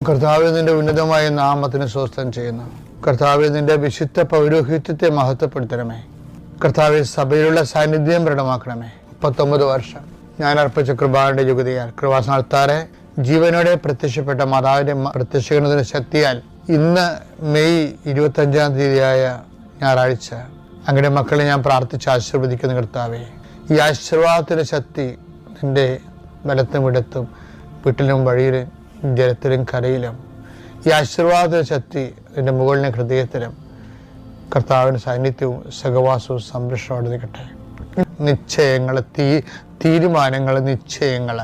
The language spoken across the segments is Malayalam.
കർത്താവേ, നിന്റെ ഉന്നതമായ നാമത്തിന് സ്വസ്ഥം ചെയ്യുന്നു. കർത്താവേ, നിന്റെ വിശുദ്ധ പൗരോഹിത്യത്തെ മഹത്വപ്പെടുത്തണമേ. കർത്താവെ, സഭയിലുള്ള സാന്നിധ്യം ദൃഢമാക്കണമേ. 39 വർഷം ഞാൻ അർപ്പിച്ച കൃപാന്റെ യുഗതിയാൽ കൃപാസനത്താറെ ജീവനോടെ പ്രത്യക്ഷപ്പെട്ട മാതാവിന്റെ പ്രത്യക്ഷീകരണത്തിന്റെ ശക്തിയാൽ ഇന്ന് മെയ് 25-ാം തീയതിയായ ഞായറാഴ്ച അങ്ങയുടെ മക്കളെ ഞാൻ പ്രാർത്ഥിച്ച് ആശീർവദിക്കുന്ന കർത്താവേ, ഈ ആശീർവാദത്തിന്റെ ശക്തി നിന്റെ ബലത്തും ഇടത്തും വീട്ടിലും വഴിയിലും ജലത്തിലും കരയിലും ഈ ആശീർവാദ ശക്തി നിന്റെ മുകളിലെ ഹൃദയത്തിലും കർത്താവിൻ്റെ സാന്നിധ്യവും സഹവാസവും സംരക്ഷണോടെ നിൽക്കട്ടെ. നിശ്ചയങ്ങൾ, തീരുമാനങ്ങൾ, നിശ്ചയങ്ങൾ,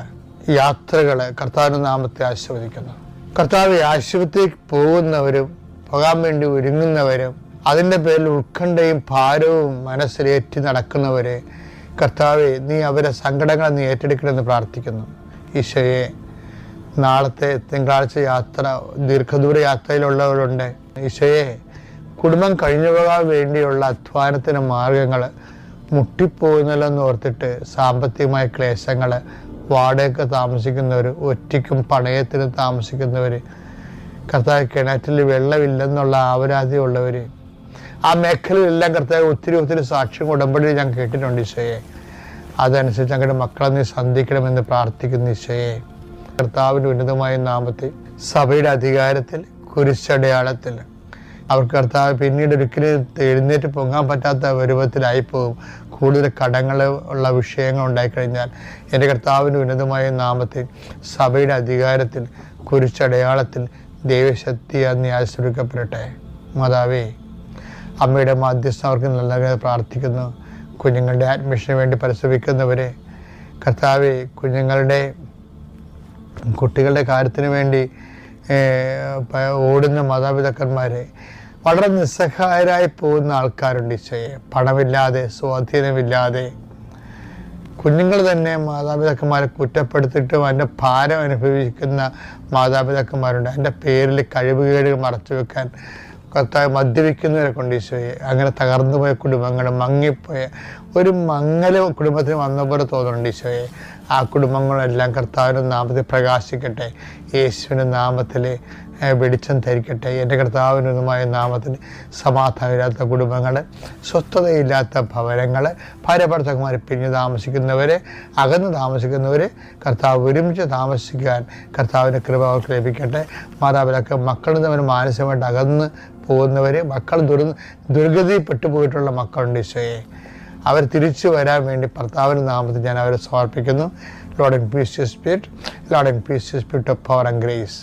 യാത്രകൾ കർത്താവിൻ്റെ നാമത്തെ ആശീർവദിക്കുന്നു. കർത്താവ് ആശുപത്രിക്ക് പോകുന്നവരും പോകാൻ വേണ്ടി ഒരുങ്ങുന്നവരും അതിൻ്റെ പേരിൽ ഉത്കണ്ഠയും ഭാരവും മനസ്സിലേറ്റി നടക്കുന്നവരെ കർത്താവെ, നീ അവരെ സങ്കടങ്ങൾ നീ ഏറ്റെടുക്കണമെന്ന് പ്രാർത്ഥിക്കുന്നു. ഈശോയെ, നാളത്തെ തിങ്കളാഴ്ച യാത്ര, ദീർഘദൂര യാത്രയിലുള്ളവരുണ്ട്. ഈശോയെ, കുടുംബം കഴിഞ്ഞു പോകാൻ വേണ്ടിയുള്ള അധ്വാനത്തിന് മാർഗങ്ങൾ മുട്ടിപ്പോകുന്നല്ലെന്ന് ഓർത്തിട്ട് സാമ്പത്തികമായ ക്ലേശങ്ങൾ, വാടകയ്ക്ക് താമസിക്കുന്നവർ, ഒറ്റയ്ക്കും പണയത്തിനും താമസിക്കുന്നവർ, കർത്താവ് കിണറ്റിൽ വെള്ളമില്ലെന്നുള്ള ആവരാതിയുള്ളവർ, ആ മേഖലയിലെല്ലാം കർത്താവ് ഒത്തിരി സാക്ഷ്യം ഉടമ്പടി ഞാൻ കേട്ടിട്ടുണ്ട്. ഈശോയെ, അതനുസരിച്ച് ഞങ്ങളുടെ മക്കളെ നീ സന്ധിക്കണമെന്ന് പ്രാർത്ഥിക്കുന്നു. ഈശോയെ, കർത്താവിൻ്റെ ഉന്നതമായ നാമത്തിൽ സഭയുടെ അധികാരത്തിൽ കുരിശടയാളത്തിൽ അവർക്ക് കർത്താവ് പിന്നീട് ഒരിക്കലും എഴുന്നേറ്റ് പൊങ്ങാൻ പറ്റാത്ത രൂപത്തിലായിപ്പോകും. കൂടുതൽ കടങ്ങൾ ഉള്ള വിഷയങ്ങൾ ഉണ്ടായിക്കഴിഞ്ഞാൽ എൻ്റെ കർത്താവിൻ്റെ ഉന്നതമായ നാമത്തിൽ സഭയുടെ അധികാരത്തിൽ കുരിശടയാളത്തിൽ ദൈവശക്തി നീ ആശ്രയിക്കപ്പെടട്ടെ. മാതാവേ, അമ്മയുടെ മാധ്യസ്ഥം അവർക്ക് നല്ല പ്രാർത്ഥിക്കുന്നു. കുഞ്ഞുങ്ങളുടെ അഡ്മിഷന് വേണ്ടി പരിശ്രമിക്കുന്നവരെ കർത്താവെ, കുട്ടികളുടെ കാര്യത്തിന് വേണ്ടി ഓടുന്ന മാതാപിതാക്കന്മാരെ, വളരെ നിസ്സഹായരായി പോകുന്ന ആൾക്കാരുണ്ട്. ഈശോയെ, പണമില്ലാതെ, സ്വാധീനമില്ലാതെ കുഞ്ഞുങ്ങൾ തന്നെ മാതാപിതാക്കന്മാരെ കുറ്റപ്പെടുത്തിയിട്ടും അതിൻ്റെ ഭാരം അനുഭവിക്കുന്ന മാതാപിതാക്കന്മാരുണ്ട്. അതിൻ്റെ പേരിൽ കഴിവുകേടുകൾ മറച്ചു വെക്കാൻ കർത്താവ് മദ്യപിക്കുന്നവരെ കൊണ്ട് ഈശോയെ, അങ്ങനെ തകർന്നു പോയ കുടുംബങ്ങൾ, മങ്ങിപ്പോയ ഒരു മങ്ങല് കുടുംബത്തിന് വന്ന പോലെ തോന്നുന്നുണ്ട്. ഈശോയെ, ആ കുടുംബങ്ങളെല്ലാം കർത്താവിൻ്റെ നാമത്തിൽ പ്രകാശിക്കട്ടെ. യേശുവിൻ്റെ നാമത്തിൽ വെളിച്ചം ധരിക്കട്ടെ. എൻ്റെ കർത്താവിനുമായ നാമത്തിൽ സമാധാനമില്ലാത്ത കുടുംബങ്ങൾ, സ്വസ്ഥതയില്ലാത്ത ഭവനങ്ങൾ, ഭാര്യാഭർത്താക്കന്മാർ പിരിഞ്ഞ് താമസിക്കുന്നവരെ, അകന്ന് താമസിക്കുന്നവരെ കർത്താവ് ഒരുമിച്ച് താമസിക്കാൻ കർത്താവിൻ്റെ കൃപ അവർക്ക് ലഭിക്കട്ടെ. മാതാപിതാക്കൾ മക്കളിൽ നിന്ന് മാനസികമായിട്ട് അകന്ന് പോകുന്നവർ, മക്കൾ ദുർഗതിപ്പെട്ടു പോയിട്ടുള്ള മക്കളുണ്ട്. ഈശോയെ, അവർ തിരിച്ചു വരാൻ വേണ്ടി കർത്താവിൻ്റെ നാമത്തിൽ ഞാൻ അവരെ സമർപ്പിക്കുന്നു. Lord, increase your spirit. Lord, increase your spirit of power and grace.